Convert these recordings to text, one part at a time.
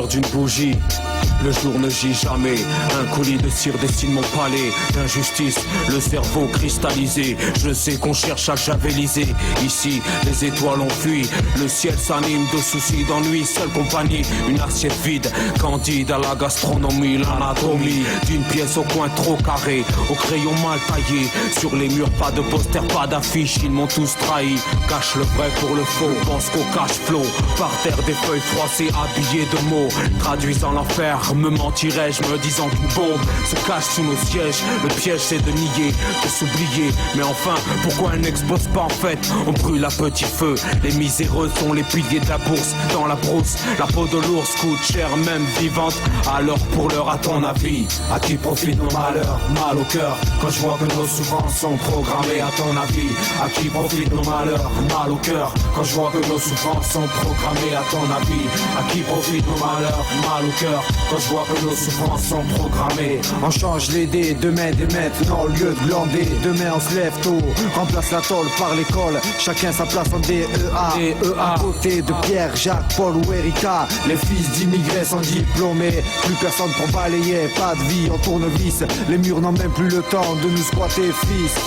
lueur d'une bougie. Le jour ne gît jamais, un coulis de cire dessine mon palais d'injustice, le cerveau cristallisé. Je sais qu'on cherche à javeliser. Ici, les étoiles ont fui, le ciel s'anime de soucis, d'ennuis. Seule compagnie, une assiette vide, candide à la gastronomie, l'anatomie d'une pièce au coin trop carré, au crayon mal taillé. Sur les murs, pas de poster, pas d'affiche, ils m'ont tous trahi. Cache le vrai pour le faux, pense qu'au cash flow. Par terre des feuilles froissées, habillées de mots, traduisant l'enfer. Me mentirais-je, me disant qu'une bombe se cache sous nos sièges. Le piège c'est de nier, de s'oublier. Mais enfin, pourquoi elle n'explose pas en fait? On brûle à petit feu. Les miséreux sont les piliers de la bourse. Dans la brousse, la peau de l'ours coûte cher, même vivante. Alors pour l'heure, à ton avis, à qui profitent nos malheurs? Mal au cœur, quand je vois que nos souffrances sont programmées. À ton avis, à qui profitent nos malheurs? Mal au cœur, quand je vois que nos souffrances sont programmées. À ton avis, à qui profitent nos malheurs? Mal au cœur, quand je vois que nos souffrances sont programmées. On change les dés, demain dès maintenant, au lieu de glander. Demain on se lève tôt, remplace la tôle par l'école. Chacun sa place en DEA. À côté de Pierre, Jacques, Paul ou Erika. Les fils d'immigrés sont diplômés. Plus personne pour balayer, pas de vie en tournevis. Les murs n'ont même plus le temps de nous squatter.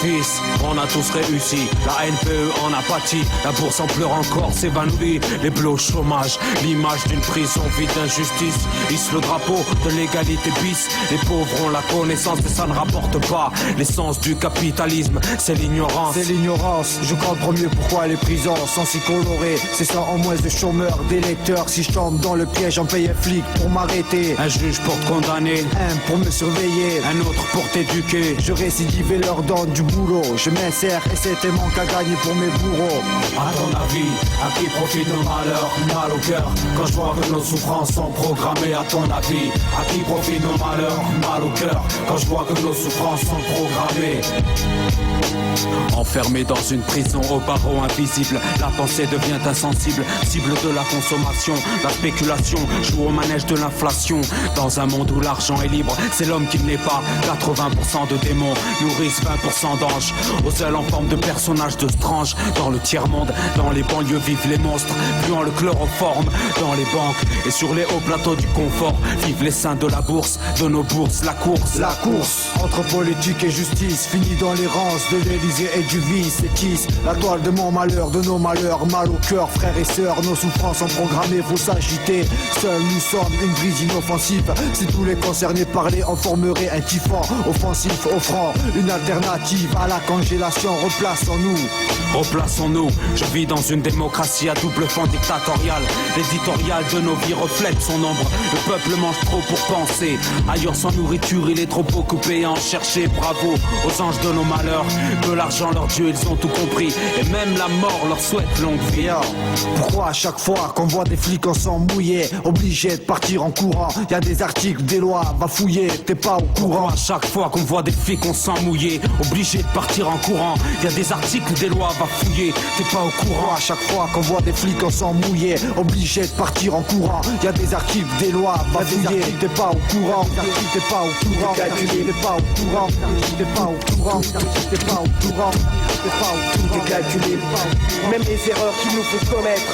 Fils, on a tous réussi. La NPE en apathie, la bourse en pleure encore s'évanouit. Les bleus au chômage, l'image d'une prison vide d'injustice. Hisse le drapeau de l'égalité bis. Les pauvres ont la connaissance mais ça ne rapporte pas. L'essence du capitalisme, c'est l'ignorance. C'est l'ignorance, je comprends mieux pourquoi les prisons sont si colorées. C'est ça en moins de chômeurs, d'électeurs. Si je tombe dans le piège, on paye un flic pour m'arrêter. Un juge pour te condamner, un pour me surveiller, un autre pour t'éduquer. Je récidive et leur donne du boulot. Je m'insère et c'était manque à gagner pour mes bourreaux. À ton avis, à qui profitent nos malheurs? Mal au cœur, quand je vois que nos souffrances sont programmées. À ton avis, à qui profitent nos malheurs? Mal au cœur, quand je vois que nos souffrances sont programmées. Enfermé dans une prison aux barreaux invisibles, la pensée devient insensible, cible de la consommation. La spéculation joue au manège de l'inflation. Dans un monde où l'argent est libre, c'est l'homme qui ne l'est pas. 80% de démons nourrissent 20% d'anges. Aux ailes en forme de personnages de Strange. Dans le tiers-monde, dans les banlieues vivent les monstres, puant le chloroforme. Dans les banques et sur les hauts plateaux du confort, vivent les saints de la bourse, de nos bourses, la course. La course entre politique et justice finit dans l'errance de l'Élysée et du vice. Et tisse la toile de mon malheur, de nos malheurs. Mal au cœur, frères et sœurs, nos souffrances sont programmées, faut s'agiter. Seuls nous sommes une brise inoffensive. Si tous les concernés parlaient, on formerait un typhon offensif offrant une alternative à la congélation. Replaçons-nous, je vis dans une démocratie à double fond dictatorial. L'éditorial de nos vies reflète son ombre. Le peuple mange trop pour penser. Ailleurs sans nourriture, il est trop occupé à en chercher. Bravo aux anges de nos malheurs. Que l'argent leur Dieu, ils ont tout compris. Et même la mort leur souhaite longue vie. Pourquoi à chaque fois qu'on voit des flics on s'en mouillé, obligé de partir en courant? Y'a des articles, des lois, va fouiller, t'es pas au courant. À chaque fois qu'on voit des flics on s'en mouillé, obligé de partir en courant. Y'a des articles, des lois, va fouiller, t'es pas au courant. À chaque fois qu'on voit des flics on s'en mouillé, obligé de partir en courant. Y'a des articles, des lois, va fouiller, t'es pas au courant. T'es pas au courant, t'es pas au courant, t'es pas au courant, t'es pas au courant, t'es pas au courant, t'es calculé. Même les erreurs qu'il nous faut commettre.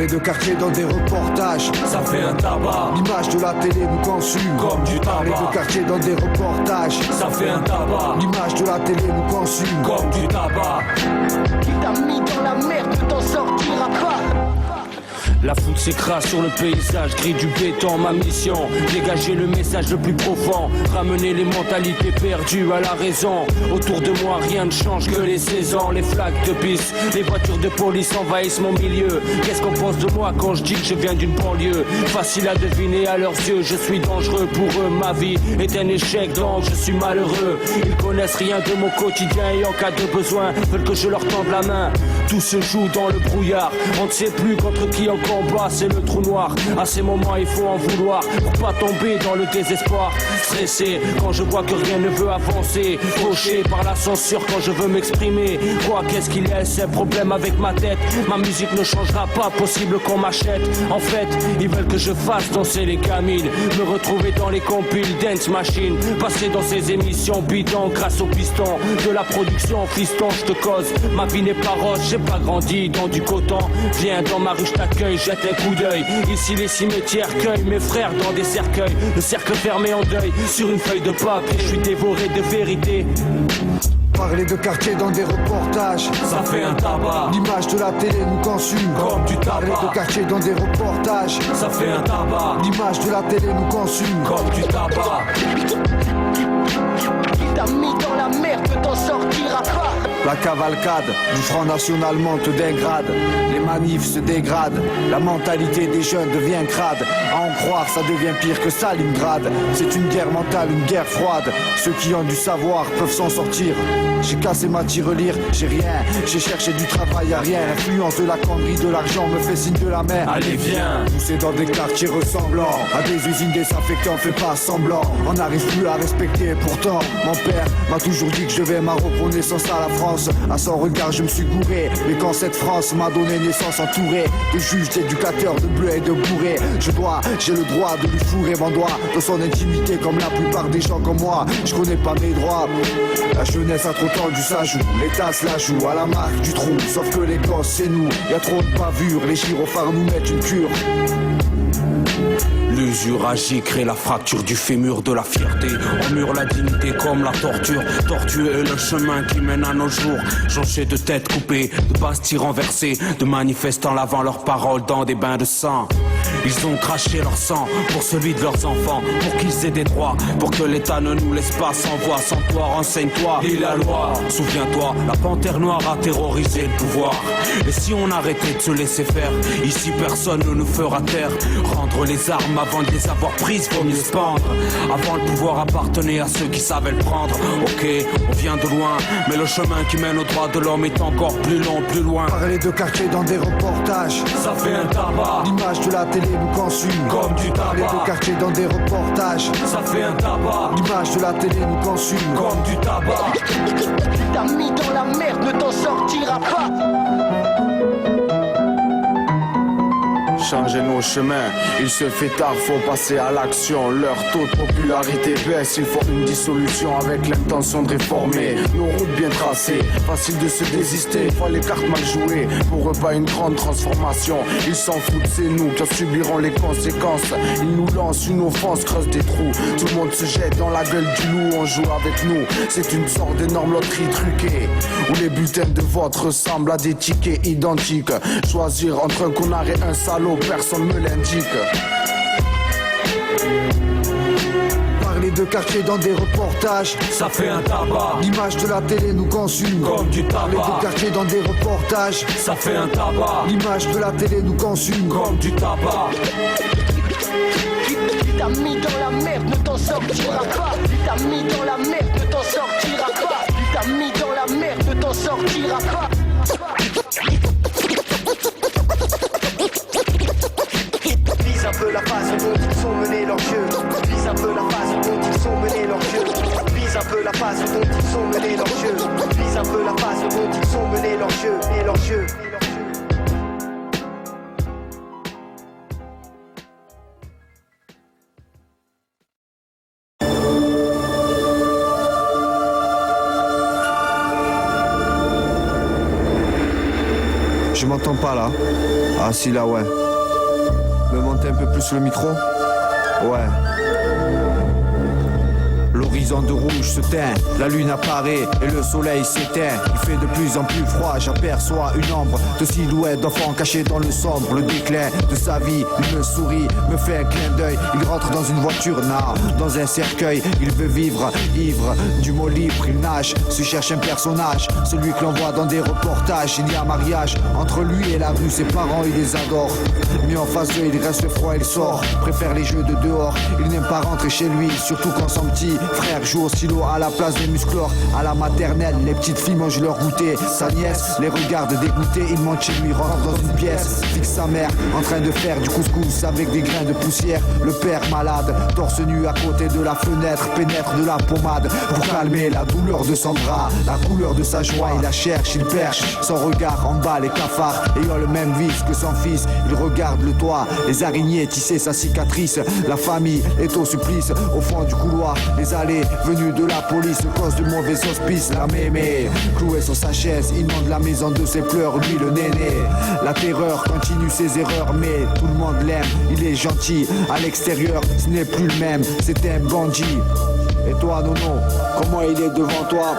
De quartier dans des reportages, ça fait un tabac. L'image de la télé nous consume comme du Parler tabac. de quartier dans des reportages, ça fait un tabac. L'image de la télé nous consume comme du tabac. Qui t'a mis dans la merde, t'en sortiras pas. La foule s'écrase sur le paysage, grille du béton, ma mission, dégager le message le plus profond, ramener les mentalités perdues à la raison. Autour de moi rien ne change que les saisons, les flaques de bis, les voitures de police envahissent mon milieu. Qu'est-ce qu'on pense de moi quand je dis que je viens d'une banlieue? Facile à deviner à leurs yeux, je suis dangereux pour eux. Ma vie est un échec donc je suis malheureux. Ils connaissent rien de mon quotidien et en cas de besoin veulent que je leur tende la main. Tout se joue dans le brouillard, on ne sait plus contre qui on combat, c'est le trou noir. À ces moments il faut en vouloir pour pas tomber dans le désespoir. Stressé quand je vois que rien ne veut avancer, fauché par la censure quand je veux m'exprimer. Quoi qu'est-ce qu'il y a, c'est un problème avec ma tête. Ma musique ne changera pas, possible qu'on m'achète. En fait, ils veulent que je fasse danser les gamines, me retrouver dans les compiles Dance Machine, passer dans ces émissions bidons grâce au piston de la production. Fiston, je te cause, ma vie n'est pas rose, j'ai pas grandi dans du coton. Viens dans ma rue, je t'accueille, jette un coup d'œil. Ici les cimetières cueillent mes frères dans des cercueils. Le cercle fermé en deuil sur une feuille de papier, je suis dévoré de vérité. Parler de quartier dans des reportages, ça fait un tabac. L'image de la télé nous consume comme du tabac. Parler de quartier dans des reportages, ça fait un tabac. L'image de la télé nous consume comme du tabac. Il t'a mis dans la merde, ne t'en sortira pas. La cavalcade du Front National monte d'un grade. Les manifs se dégradent, la mentalité des jeunes devient crade. À en croire, ça devient pire que Stalingrad. C'est une guerre mentale, une guerre froide. Ceux qui ont du savoir peuvent s'en sortir. J'ai cassé ma tirelire, j'ai rien. J'ai cherché du travail, à rien. L'influence de la connerie, de l'argent me fait signe de la main. Allez viens, poussé dans des quartiers ressemblant à des usines désinfectants, fais pas semblant. On n'arrive plus à respecter, pourtant mon père m'a toujours dit que je vais ma reconnaissance à la France. À son regard je me suis gouré, mais quand cette France m'a donné naissance entourée de juges, d'éducateurs, de bleus et de bourrés, j'ai le droit de lui fourrer mon doigt dans son intimité comme la plupart des gens comme moi. Je connais pas mes droits, la jeunesse a trop tendu sa joue, l'État se la joue à la marque du trou. Sauf que les gosses c'est nous, y'a trop de bavures, les gyrophares nous mettent une cure. L'usure agit, crée la fracture du fémur de la fierté. On mure la dignité comme la torture. Tortueux est le chemin qui mène à nos jours. Jonchés de têtes coupées, de bastilles renversées, de manifestants lavant leurs paroles dans des bains de sang. Ils ont craché leur sang pour celui de leurs enfants, pour qu'ils aient des droits, pour que l'État ne nous laisse pas sans voix. Sans toi, renseigne-toi, lis la loi. Souviens-toi, la panthère noire a terrorisé le pouvoir. Et si on arrêtait de se laisser faire, ici personne ne nous fera taire. Rendre les armes avant de les avoir prises, faut mieux se pendre. Avant le pouvoir appartenait à ceux qui savaient le prendre. Ok, on vient de loin, mais le chemin qui mène au droit de l'homme est encore plus long, plus loin. Parler de quartier dans des reportages, ça fait un tabac. L'image de la télé nous consume comme du tabac. Parler de quartier dans des reportages, ça fait un tabac. L'image de la télé nous consume comme du tabac. T'as mis dans la merde, ne t'en sortira pas. Changer nos chemins, il se fait tard, faut passer à l'action. Leur taux de popularité baisse, il faut une dissolution avec l'intention de réformer. Nos routes bien tracées, facile de se désister, une fois les cartes mal jouées. Pour eux pas une grande transformation, ils s'en foutent, c'est nous qui en subirons les conséquences. Ils nous lancent une offense, creusent des trous. Tout le monde se jette dans la gueule du loup, on joue avec nous. C'est une sorte d'énorme loterie truquée, où les bulletins de vote ressemblent à des tickets identiques. Choisir entre un connard et un salaud, personne me l'indique. Parler de quartier dans des reportages, ça fait un tabac. L'image de la télé nous consume comme du tabac. Parler de quartier dans des reportages, ça fait un tabac. L'image de la télé nous consume comme du tabac. T'as mis dans la merde, ne t'en sortira pas. T'as mis dans la merde, ne t'en sortira pas. T'as mis dans la merde, ne t'en sortira pas. Vise un peu la façon dont ils sont menés leurs jeux. Vise un peu la façon dont ils sont menés leurs jeux. Vise un peu la façon dont ils sont menés leurs jeux. Vise un peu la façon dont ils sont menés leurs jeux et leurs jeux. Je m'entends pas là. Ah si là ouais. Me monter un peu plus le micro. Ouais. L'horizon de rouge se teint, la lune apparaît et le soleil s'éteint. Il fait de plus en plus froid, j'aperçois une ombre de silhouette d'enfant cachée dans le sombre. Le déclin de sa vie, il me sourit, me fait un clin d'œil. Il rentre dans une voiture, dans un cercueil. Il veut vivre, ivre du mot libre. Il nage, se cherche un personnage, celui que l'on voit dans des reportages. Il y a mariage entre lui et la rue, ses parents il les adore. Mais en face d'eux il reste froid, il sort, préfère les jeux de dehors. Il n'aime pas rentrer chez lui, surtout quand son petit frère joue au stylo à la place des musclores. À la maternelle, les petites filles mangent leur goûter. Sa nièce les regarde dégoûtée, il monte chez lui, rentre dans une pièce, fixe sa mère en train de faire du couscous avec des grains de poussière. Le père malade, torse nu à côté de la fenêtre, pénètre de la pommade pour calmer la douleur de son bras. La couleur de sa joie, il la cherche, il perche son regard en bas les cafards ayant le même vice que son fils. Il regarde le toit, les araignées tisser sa cicatrice. La famille est au supplice, au fond du couloir, les allées venues de la police cause de mauvais auspices. La mémé, clouée sur sa chaise, inonde la maison de ses pleurs, lui le néné. La terreur continue ses erreurs, mais tout le monde l'aime, il est gentil. À l'extérieur, ce n'est plus le même, c'était un bandit. Et toi, Nono, comment il est devant toi?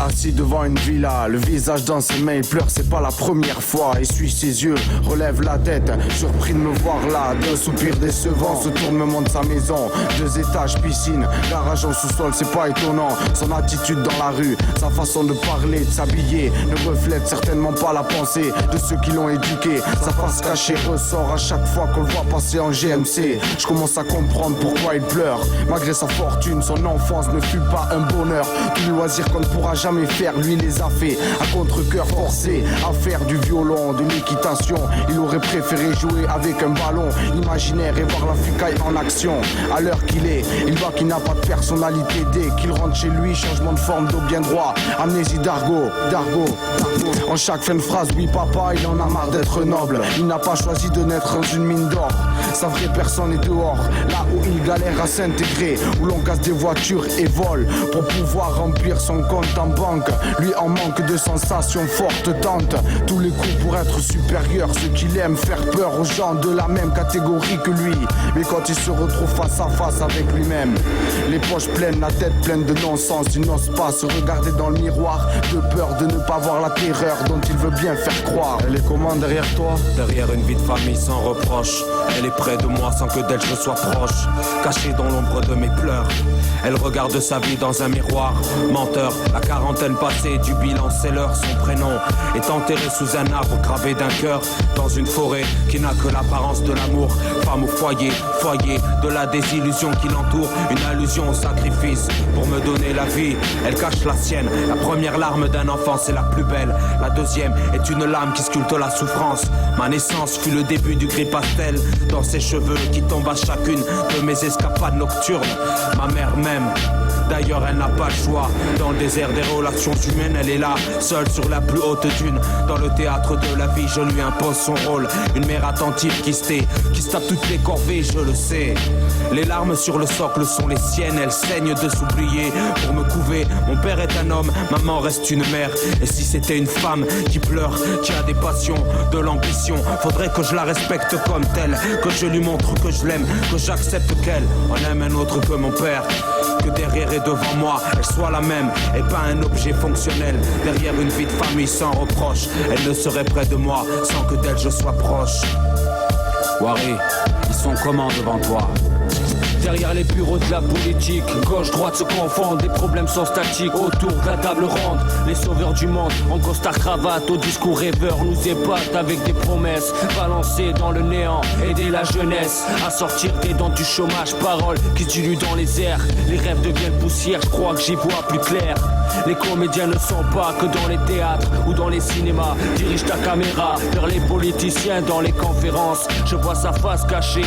Assis devant une villa, le visage dans ses mains, il pleure, c'est pas la première fois. Essuie ses yeux, relève la tête, surpris de me voir là. D'un soupir décevant, se tourne, me montre sa maison. 2 étages, piscine, garage en sous-sol, c'est pas étonnant. Son attitude dans la rue, sa façon de parler, de s'habiller, ne reflète certainement pas la pensée de ceux qui l'ont éduqué. Sa face cachée ressort à chaque fois qu'on le voit passer en GMC. Je commence à comprendre pourquoi il pleure. Malgré sa fortune, son enfance ne fut pas un bonheur. Tous les loisirs qu'on ne pourra jamais faire, lui les a fait à contre-cœur forcé à faire du violon, de l'équitation. Il aurait préféré jouer avec un ballon imaginaire et voir la fucaille en action. À l'heure qu'il est, il voit qu'il n'a pas de personnalité. Dès qu'il rentre chez lui, changement de forme, dos bien droit, amnésie d'argot. En chaque fin de phrase, oui papa, il en a marre d'être noble. Il n'a pas choisi de naître dans une mine d'or. Sa vraie personne est dehors, là où il galère à s'intégrer, où l'on casse des voitures et vole pour pouvoir remplir son compte en banque. Lui en manque de sensations fortes tente tous les coups pour être supérieur. Ce qu'il aime, faire peur aux gens de la même catégorie que lui. Mais quand il se retrouve face à face avec lui-même, les poches pleines, la tête pleine de non-sens, il n'ose pas se regarder dans le miroir, de peur de ne pas voir la terreur dont il veut bien faire croire. Elle est comment derrière toi? Derrière une vie de famille sans reproche, elle est près de moi sans que d'elle je sois proche. Cachée dans l'ombre de mes pleurs, elle regarde sa vie dans un miroir. Menteur, la quarantaine passée, du bilan c'est l'heure. Son prénom est enterré sous un arbre gravé d'un cœur, dans une forêt qui n'a que l'apparence de l'amour. Femme au foyer, foyer de la désillusion qui l'entoure. Une allusion au sacrifice pour me donner la vie. Elle cache la sienne, la première larme d'un enfant c'est la plus belle. La deuxième est une lame qui sculpte la souffrance. Ma naissance fut le début du gris pastel dans ses cheveux qui tombent à chacune de mes escapades nocturnes. Ma mère m'aime, d'ailleurs elle n'a pas le choix. Dans le désert des relations humaines, elle est là, seule sur la plus haute dune. Dans le théâtre de la vie, je lui impose son rôle. Une mère attentive qui se tape toutes les corvées, je le sais. Les larmes sur le socle sont les siennes, elles saignent de s'oublier pour me couver. Mon père est un homme, maman reste une mère. Et si c'était une femme qui pleure, qui a des passions, de l'ambition, faudrait que je la respecte comme telle, que je lui montre que je l'aime, que j'accepte qu'elle en aime un autre que mon père. Que derrière et devant moi, elle soit la même et pas un objet fonctionnel. Derrière une vie de famille sans reproche, elle ne serait près de moi sans que d'elle je sois proche. Wari, ils sont comment devant toi? Derrière les bureaux de la politique, gauche-droite se confondent, des problèmes sont statiques autour de la table ronde. Les sauveurs du monde en costard cravate, au discours rêveur nous épatent avec des promesses balancées dans le néant. Aider la jeunesse à sortir des dents du chômage, paroles qui diluent dans les airs. Les rêves deviennent poussière, je crois que j'y vois plus clair. Les comédiens ne sont pas que dans les théâtres ou dans les cinémas. Dirige ta caméra vers les politiciens dans les conférences. Je vois sa face cachée,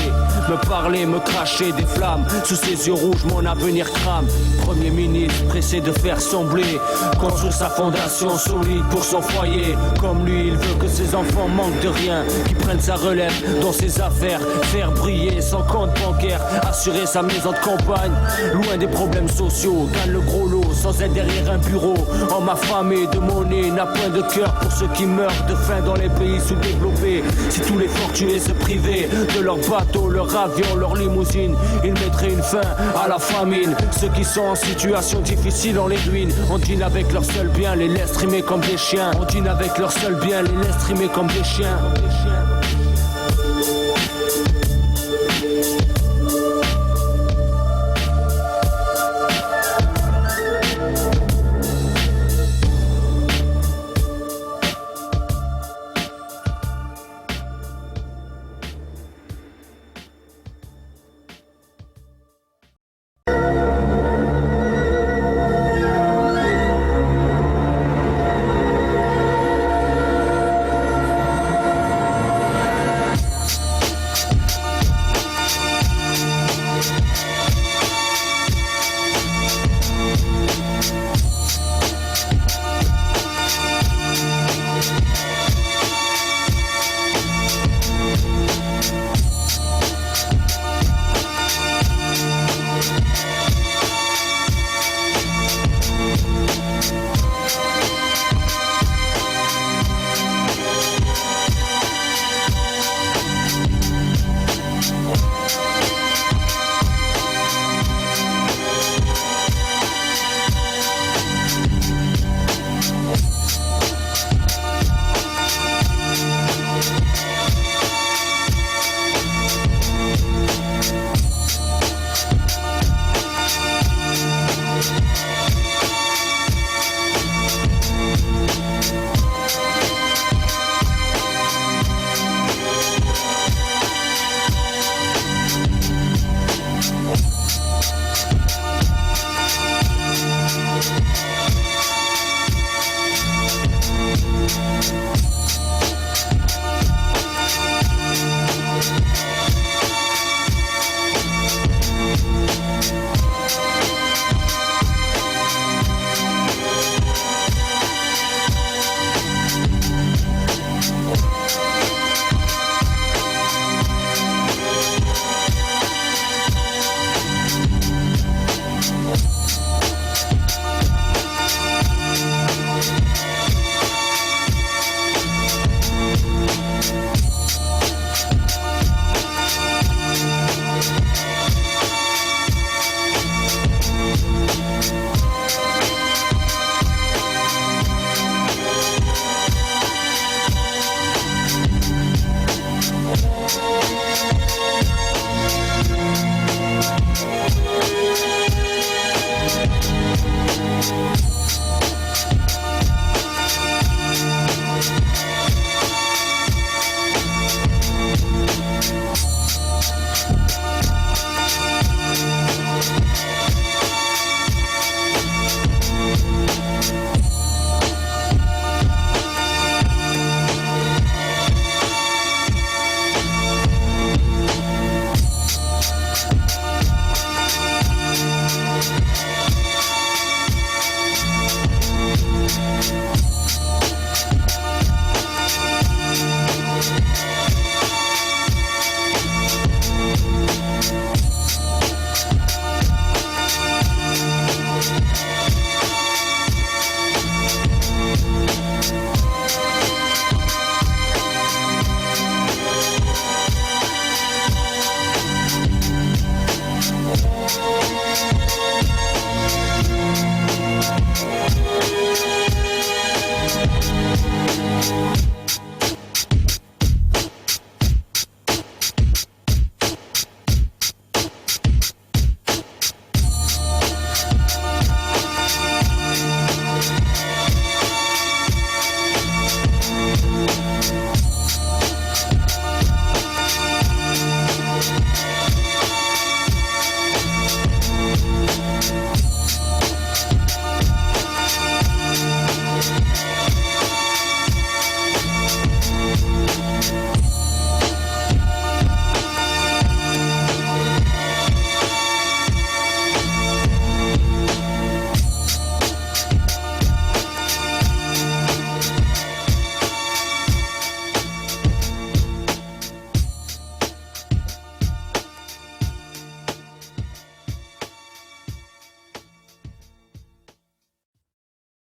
me parler, me cracher des flammes. Sous ses yeux rouges, mon avenir crame. Premier ministre pressé de faire son blé, construire sa fondation solide pour son foyer. Comme lui, il veut que ses enfants manquent de rien, qui prennent sa relève dans ses affaires, faire briller son compte bancaire, assurer sa maison de campagne, loin des problèmes sociaux. Gagne le gros lot sans être derrière un bureau. Homme affamé de monnaie, n'a point de cœur pour ceux qui meurent de faim dans les pays sous-développés. Si tous les fortunés se privaient de leurs bateaux, leurs avions, leurs limousines, ils mettraient une fin à la famine. Ceux qui sont en situation difficile, on les ruine. On dîne avec leur seul bien, les laisse trimer comme des chiens. On dîne avec leur seul bien, les laisse trimer comme des chiens.